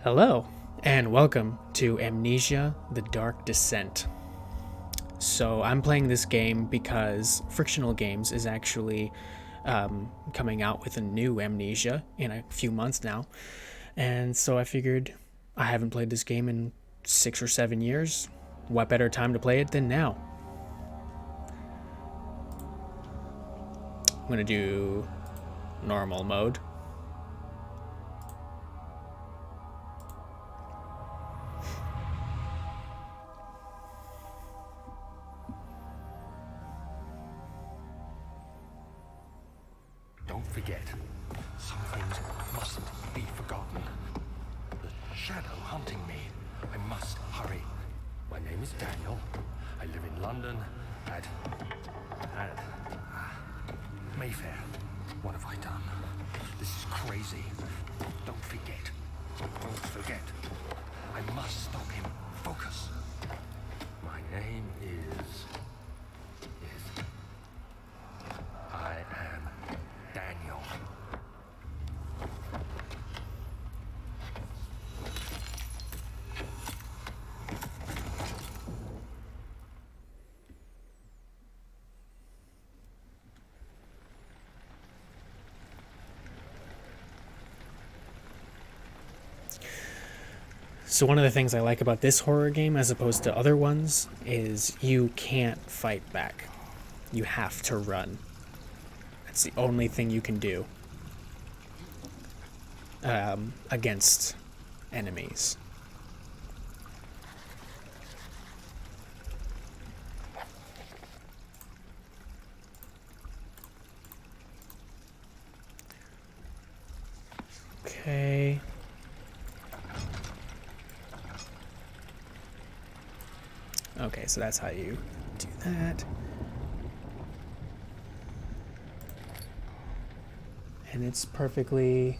Hello, and welcome to Amnesia: The Dark Descent. So, I'm playing this game because Frictional Games is actually coming out with a new Amnesia in a few months now. And so I figured I haven't played this game in 6 or 7 years. What better time to play it than now? I'm going to do normal mode. Don't forget, some things mustn't be forgotten. The shadow hunting me. I must hurry. My name is Daniel. I live in London at Mayfair. What have I done? This is crazy. Don't forget. Don't forget. I must stop him. Focus. My name is I am Daniel. So one of the things I like about this horror game as opposed to other ones is you can't fight back. You have to run. That's the only thing you can do against enemies. Okay. Okay, so that's how you do that. And it's perfectly...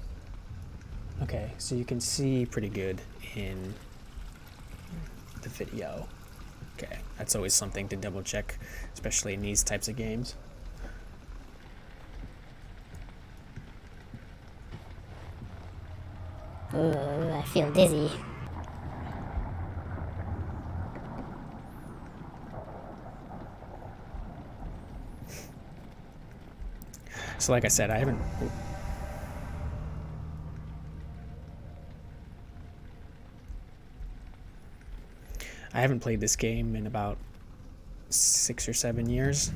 Okay, so you can see pretty good in the video. Okay, that's always something to double check, especially in these types of games. Ooh, I feel dizzy. So like I said, I haven't played this game in about 6 or 7 years.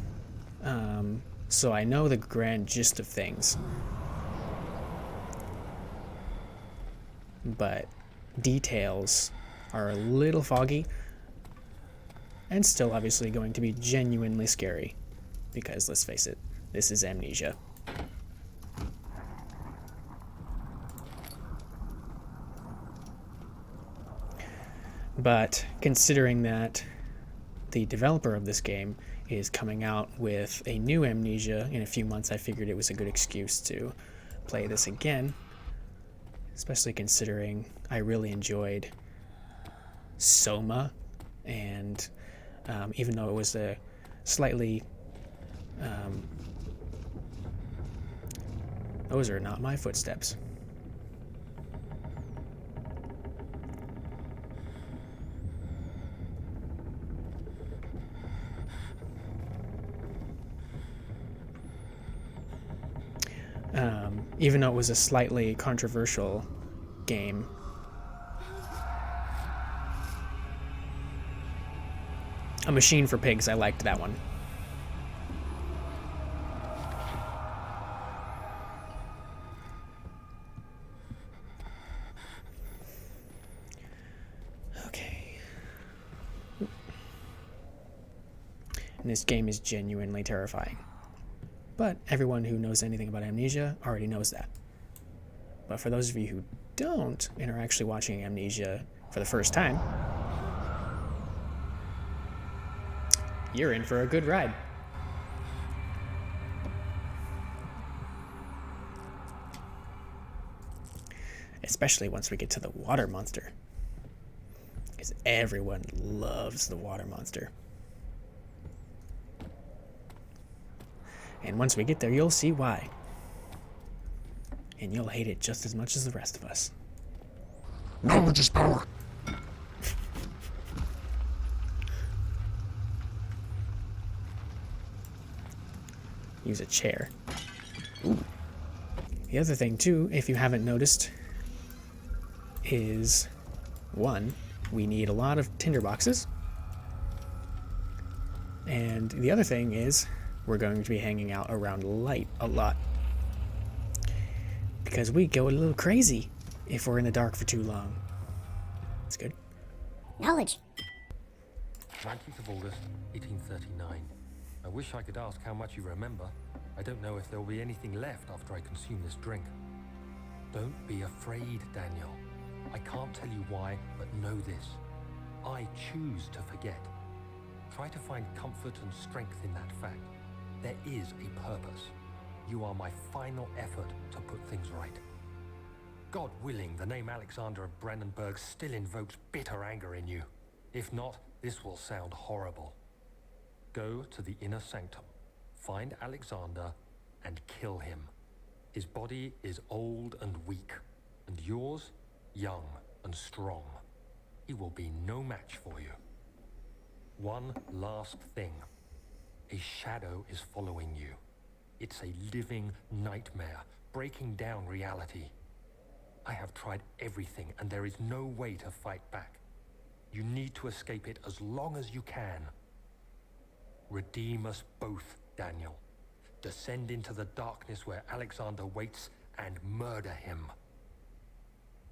So I know the grand gist of things. But details are a little foggy. And still obviously going to be genuinely scary. Because let's face it, this is Amnesia. But considering that the developer of this game is coming out with a new Amnesia in a few months, I figured it was a good excuse to play this again. Especially considering I really enjoyed Soma, and even though it was a slightly... those are not my footsteps. Even though it was a slightly controversial game. A Machine for Pigs, I liked that one. Okay. And this game is genuinely terrifying. But everyone who knows anything about Amnesia already knows that. But for those of you who don't and are actually watching Amnesia for the first time, you're in for a good ride. Especially once we get to the water monster. Because everyone loves the water monster. And once we get there, you'll see why. And you'll hate it just as much as the rest of us. Knowledge is power. Use a chair. Ooh. The other thing too, if you haven't noticed, is one, we need a lot of tinder boxes. And the other thing is we're going to be hanging out around light a lot. Because we go a little crazy if we're in the dark for too long. That's good. Knowledge. 19th of August, 1839. I wish I could ask how much you remember. I don't know if there will be anything left after I consume this drink. Don't be afraid, Daniel. I can't tell you why, but know this. I choose to forget. Try to find comfort and strength in that fact. There is a purpose. You are my final effort to put things right. God willing, the name Alexander of Brandenburg still invokes bitter anger in you. If not, this will sound horrible. Go to the inner sanctum, find Alexander, and kill him. His body is old and weak, and yours, young and strong. He will be no match for you. One last thing. A shadow is following you. It's a living nightmare, breaking down reality. I have tried everything, and there is no way to fight back. You need to escape it as long as you can. Redeem us both, Daniel. Descend into the darkness where Alexander waits and murder him.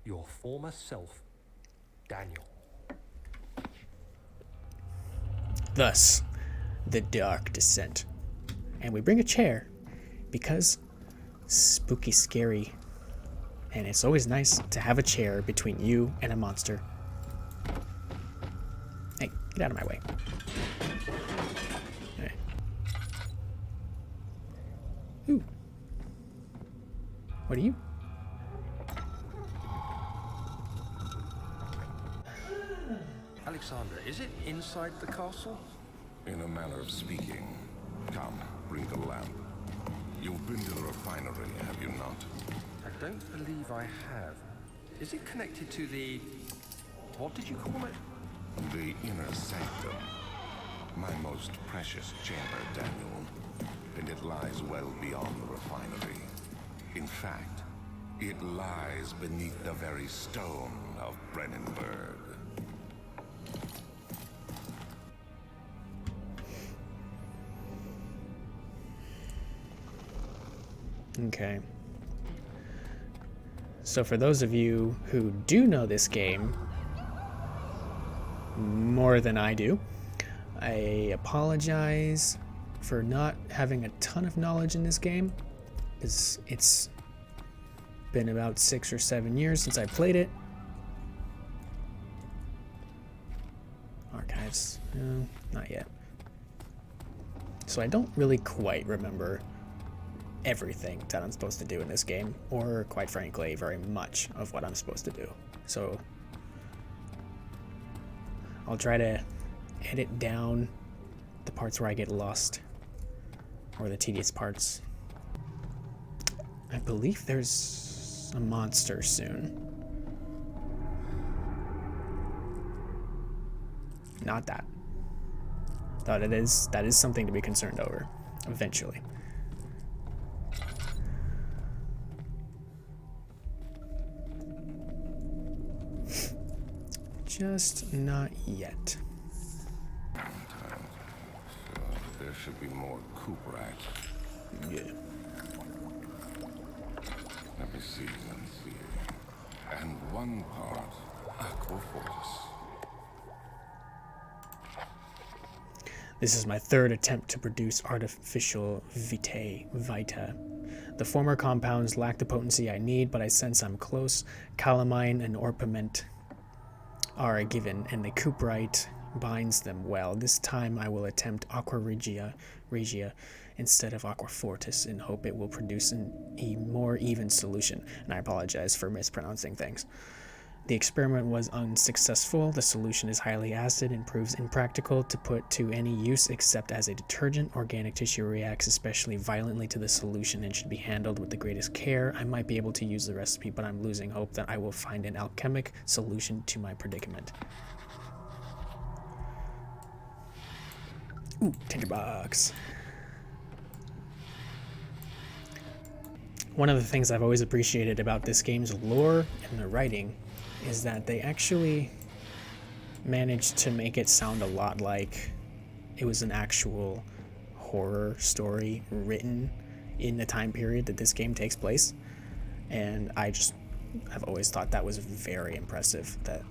Your former self, Daniel. Thus, the dark descent. And we bring a chair because spooky scary. And it's always nice to have a chair between you and a monster. Hey, get out of my way. All right. Ooh. What are you? Alexander, is it inside the castle? In a manner of speaking. Come, bring the lamp. You've been to the refinery, have you not? I don't believe I have. Is it connected to the... what did you call it? The inner sanctum. My most precious chamber, Daniel. And it lies well beyond the refinery. In fact, it lies beneath the very stone of Brennenburg. Okay. So for those of you who do know this game more than I do, I apologize for not having a ton of knowledge in this game, because it's been about 6 or 7 years since I played it. Archives, no, not yet. So I don't really quite remember everything that I'm supposed to do in this game, or quite frankly, very much of what I'm supposed to do. So I'll try to edit down the parts where I get lost, or the tedious parts. I believe there's a monster soon. Not that. Though that is something to be concerned over eventually. Just not yet. So there should be more cooperite. Yeah. Let me see. And one part aquafortis. This is my third attempt to produce artificial vita. The former compounds lack the potency I need, but I sense I'm close. Calamine and orpiment are a given, and the cooperite binds them well. This time I will attempt aqua regia instead of aqua fortis in hope it will produce a more even solution. And I apologize for mispronouncing things. The experiment was unsuccessful. The solution is highly acid and proves impractical to put to any use except as a detergent. Organic tissue reacts especially violently to the solution and should be handled with the greatest care. I might be able to use the recipe, but I'm losing hope that I will find an alchemic solution to my predicament. Ooh, tinderbox. One of the things I've always appreciated about this game's lore and the writing is that they actually managed to make it sound a lot like it was an actual horror story written in the time period that this game takes place. And I've always thought that was very impressive that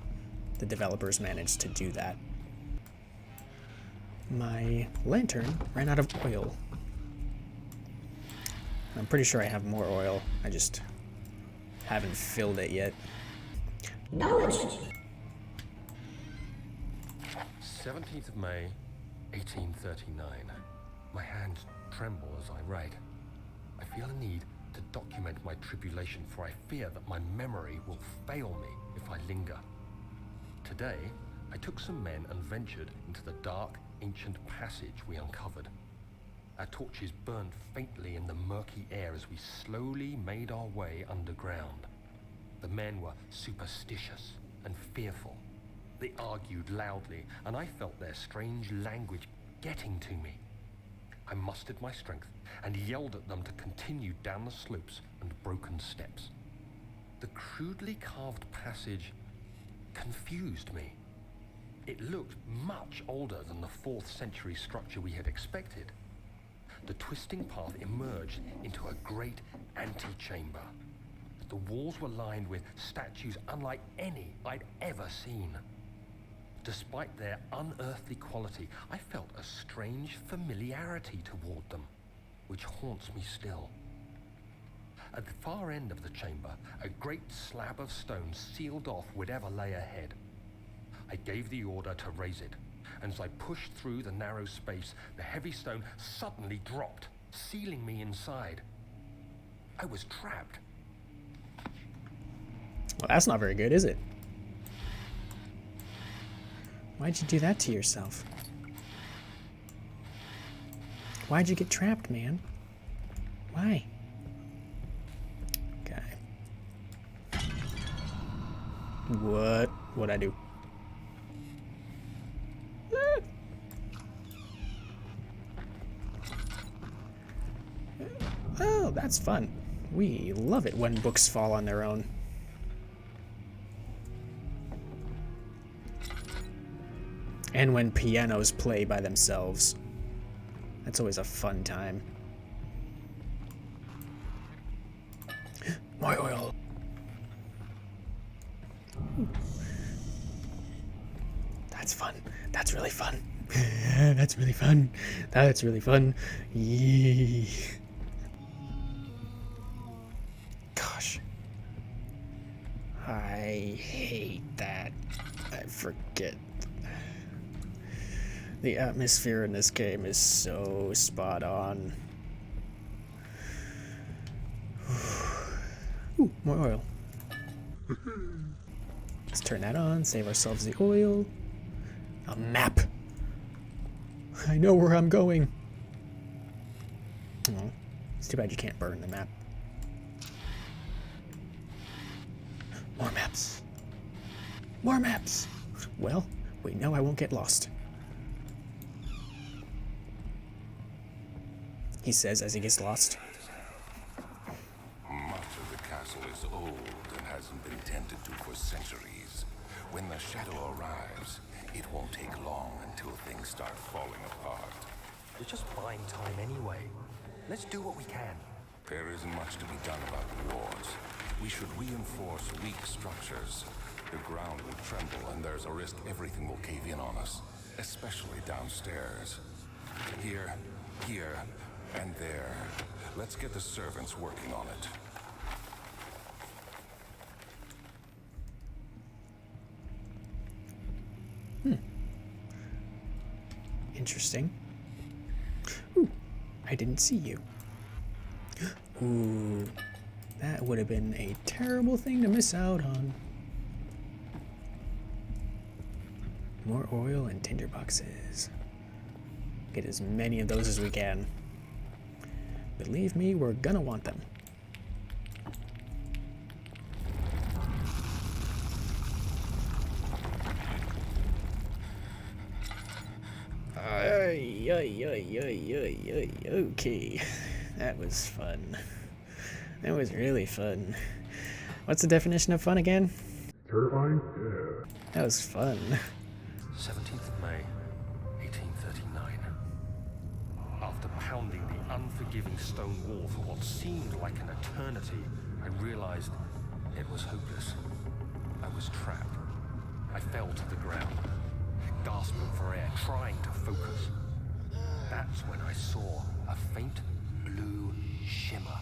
the developers managed to do that. My lantern ran out of oil. I'm pretty sure I have more oil. I just haven't filled it yet. Knowledge. 17th of May, 1839. My hands tremble as I write. I feel a need to document my tribulation, for I fear that my memory will fail me if I linger. Today, I took some men and ventured into the dark, ancient passage we uncovered. Our torches burned faintly in the murky air as we slowly made our way underground. The men were superstitious and fearful. They argued loudly, and I felt their strange language getting to me. I mustered my strength and yelled at them to continue down the slopes and broken steps. The crudely carved passage confused me. It looked much older than the 4th century structure we had expected. The twisting path emerged into a great antechamber. The walls were lined with statues unlike any I'd ever seen. Despite their unearthly quality, I felt a strange familiarity toward them, which haunts me still. At the far end of the chamber, a great slab of stone sealed off whatever lay ahead. I gave the order to raise it, and as I pushed through the narrow space, the heavy stone suddenly dropped, sealing me inside. I was trapped. Well, that's not very good, is it? Why'd you do that to yourself? Why'd you get trapped, man? Why? Okay. What'd I do? Oh, that's fun. We love it when books fall on their own. And when pianos play by themselves. That's always a fun time. More oil. That's fun. That's really fun. That's really fun. That's really fun. Yee. Gosh. I hate that. I forget. The atmosphere in this game is so spot on. Ooh, more oil. Let's turn that on, save ourselves the oil. A map. I know where I'm going. Oh, it's too bad you can't burn the map. More maps. More maps. Well, we know I won't get lost. He says as he gets lost. Much of the castle is old and hasn't been tended to for centuries. When the shadow arrives, it won't take long until things start falling apart. We're just buying time anyway. Let's do what we can. There isn't much to be done about the walls. We should reinforce weak structures. The ground will tremble and there's a risk everything will cave in on us, especially downstairs. Here, and there. Let's get the servants working on it. Interesting. Ooh, I didn't see you. Ooh, that would have been a terrible thing to miss out on. More oil and tinder boxes. Get as many of those as we can. Believe me, we're gonna want them. Okay. That was fun. That was really fun. What's the definition of fun again? Terrifying? Yeah. That was fun. 17th of May, 1839. After pounding the unforgiving stone wall for what seemed like an eternity, I realized it was hopeless. I was trapped. I fell to the ground, gasping for air, trying to focus. That's when I saw a faint blue shimmer.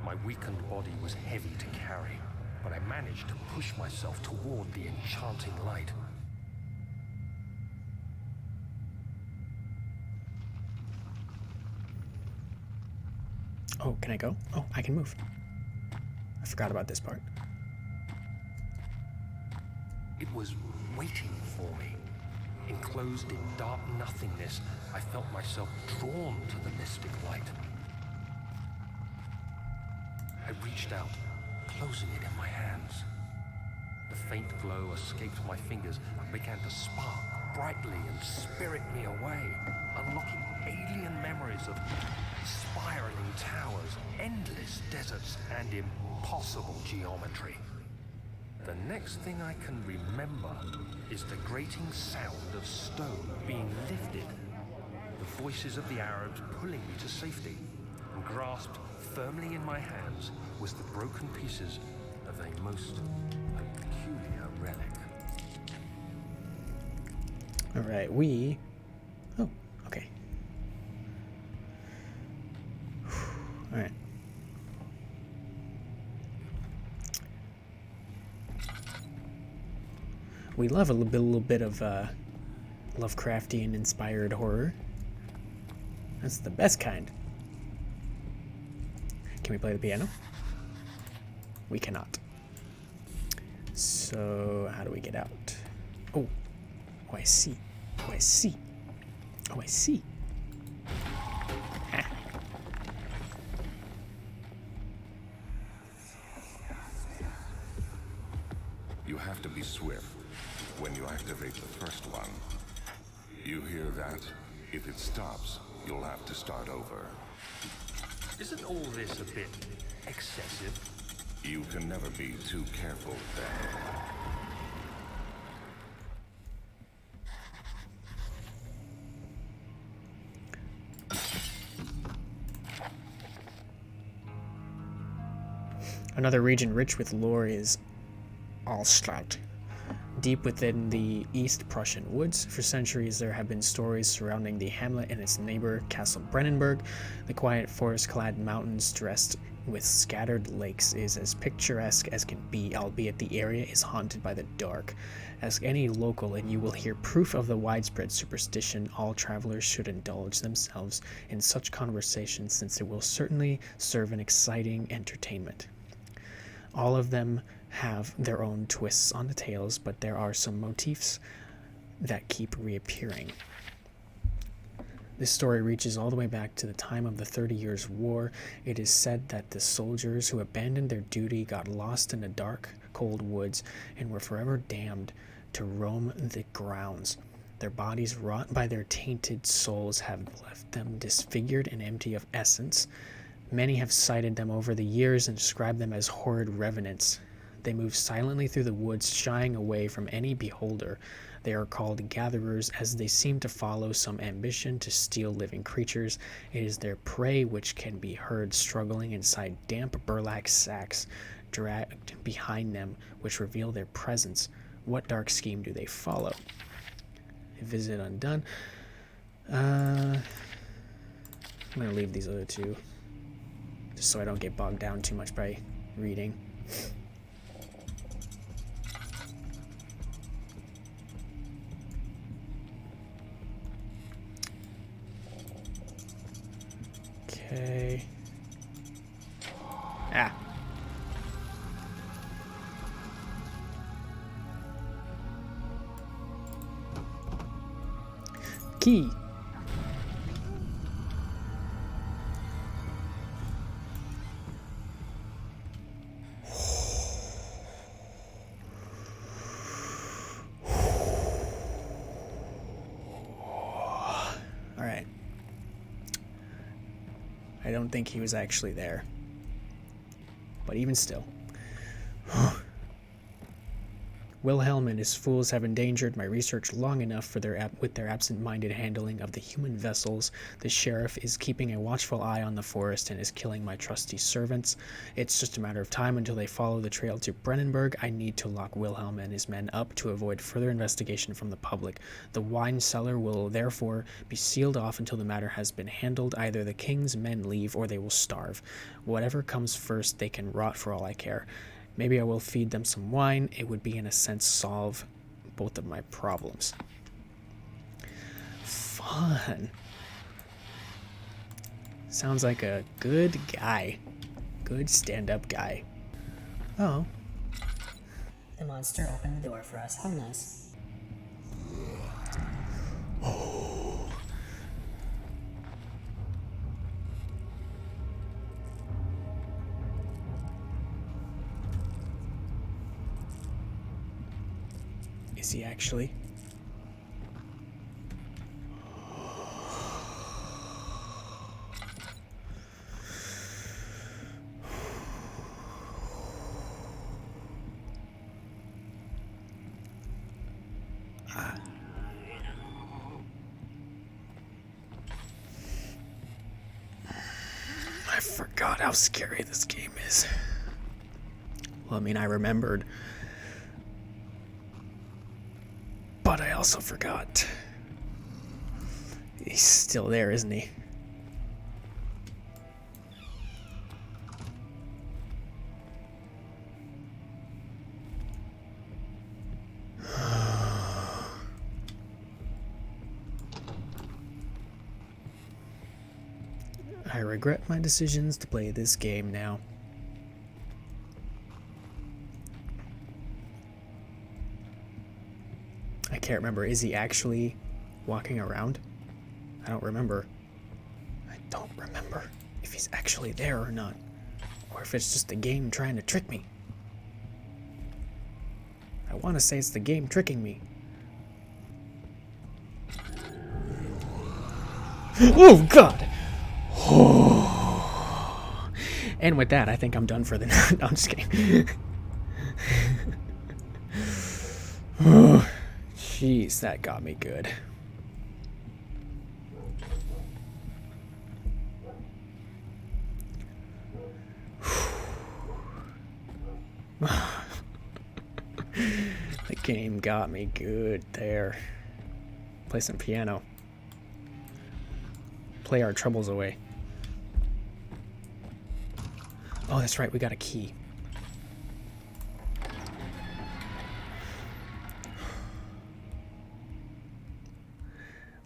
My weakened body was heavy to carry, but I managed to push myself toward the enchanting light. Oh, can I go? Oh, I can move. I forgot about this part. It was waiting for me. Enclosed in dark nothingness, I felt myself drawn to the mystic light. I reached out, closing it in my hands. The faint glow escaped my fingers and began to spark brightly and spirit me away, unlocking alien memories of spiraling towers, endless deserts, and impossible geometry. The next thing I can remember is the grating sound of stone being lifted, the voices of the Arabs pulling me to safety, and grasped firmly in my hands was the broken pieces of a most peculiar relic. Alright, Oh, okay. Alright. We love a little bit of Lovecraftian inspired horror. That's the best kind. Can we play the piano? We cannot. So, how do we get out? Oh, I see. Oh, I see. Oh, I see. Ah. You have to be swift when you activate the first one. You hear that? If it stops, you'll have to start over. Isn't all this a bit excessive? You can never be too careful, Daniel. Another region rich with lore is Alstadt. Deep within the East Prussian woods, for centuries there have been stories surrounding the hamlet and its neighbor, Castle Brennenburg. The quiet forest-clad mountains dressed with scattered lakes is as picturesque as can be, albeit the area is haunted by the dark. Ask any local and you will hear proof of the widespread superstition. All travelers should indulge themselves in such conversations, since it will certainly serve an exciting entertainment. All of them have their own twists on the tales, but there are some motifs that keep reappearing. This story reaches all the way back to the time of the 30 Years' War. It is said that the soldiers who abandoned their duty got lost in the dark, cold woods and were forever damned to roam the grounds. Their bodies, wrought by their tainted souls, have left them disfigured and empty of essence. Many have cited them over the years and described them as horrid revenants. They move silently through the woods, shying away from any beholder. They are called gatherers, as they seem to follow some ambition to steal living creatures. It is their prey which can be heard struggling inside damp burlap sacks dragged behind them, which reveal their presence. What dark scheme do they follow? Visit undone. I'm going to leave these other two, just so I don't get bogged down too much by reading. Okay. Ah. Key. Alright. I don't think he was actually there. But even still. Wilhelm and his fools have endangered my research long enough with their absent-minded handling of the human vessels. The sheriff is keeping a watchful eye on the forest and is killing my trusty servants. It's just a matter of time until they follow the trail to Brennenburg. I need to lock Wilhelm and his men up to avoid further investigation from the public. The wine cellar will therefore be sealed off until the matter has been handled. Either the king's men leave or they will starve. Whatever comes first, they can rot for all I care. Maybe I will feed them some wine. It would be, in a sense, solve both of my problems. Fun. Sounds like a good guy. Good stand-up guy. Oh. The monster opened the door for us. How nice. Is he actually? I forgot how scary this game is. Well, I mean, I remembered. But I also forgot. He's still there, isn't he? I regret my decisions to play this game now. I can't remember. Is he actually walking around? I don't remember. I don't remember if he's actually there or not. Or if it's just the game trying to trick me. I want to say it's the game tricking me. Oh, God! And with that, I think I'm done for the night. No, I'm just kidding. Jeez, that got me good. The game got me good there. Play some piano. Play our troubles away. Oh, that's right, we got a key.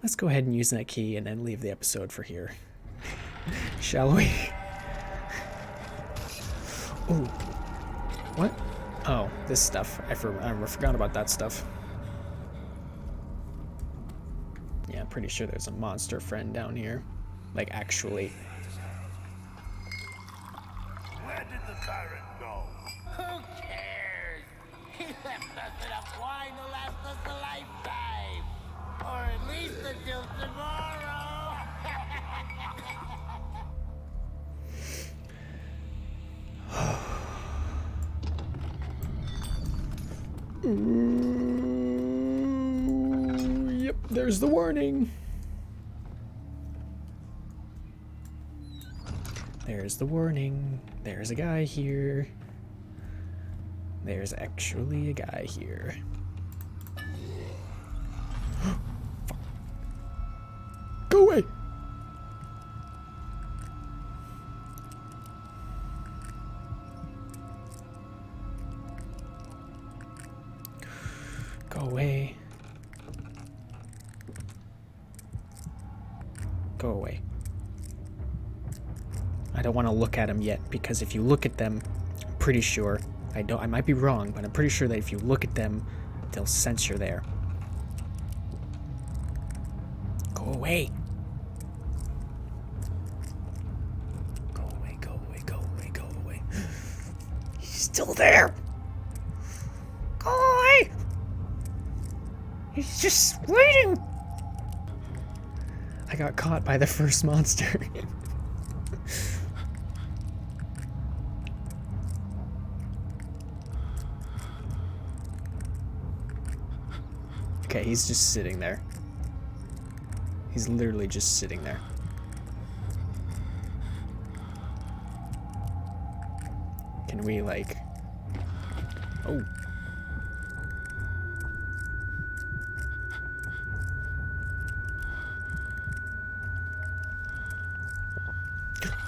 Let's go ahead and use that key and then leave the episode for here. Shall we? Ooh. What? Oh, this stuff. I forgot about that stuff. Yeah, I'm pretty sure there's a monster friend down here. Like, actually. Where did the tyrant go? Who cares? He left us enough wine to last us a lifetime. Or at least until tomorrow. Yep, there's the warning. There's the warning. There's a guy here. There's actually a guy here. Go away! Go away. Go away. I don't want to look at them yet, because if you look at them, I'm pretty sure, I might be wrong, but I'm pretty sure that if you look at them, they'll sense you're there. Go away. Go away, go away, go away, go away. He's still there. Go away. He's just waiting. I got caught by the first monster. Okay, he's just sitting there. He's literally just sitting there. Can we, like... Oh.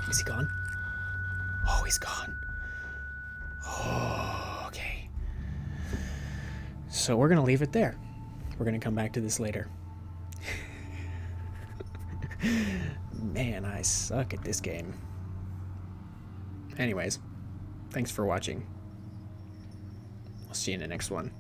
Is he gone? Oh, he's gone. Oh, okay. So we're gonna leave it there. We're gonna come back to this later. Man, I suck at this game. Anyways, thanks for watching. I'll see you in the next one.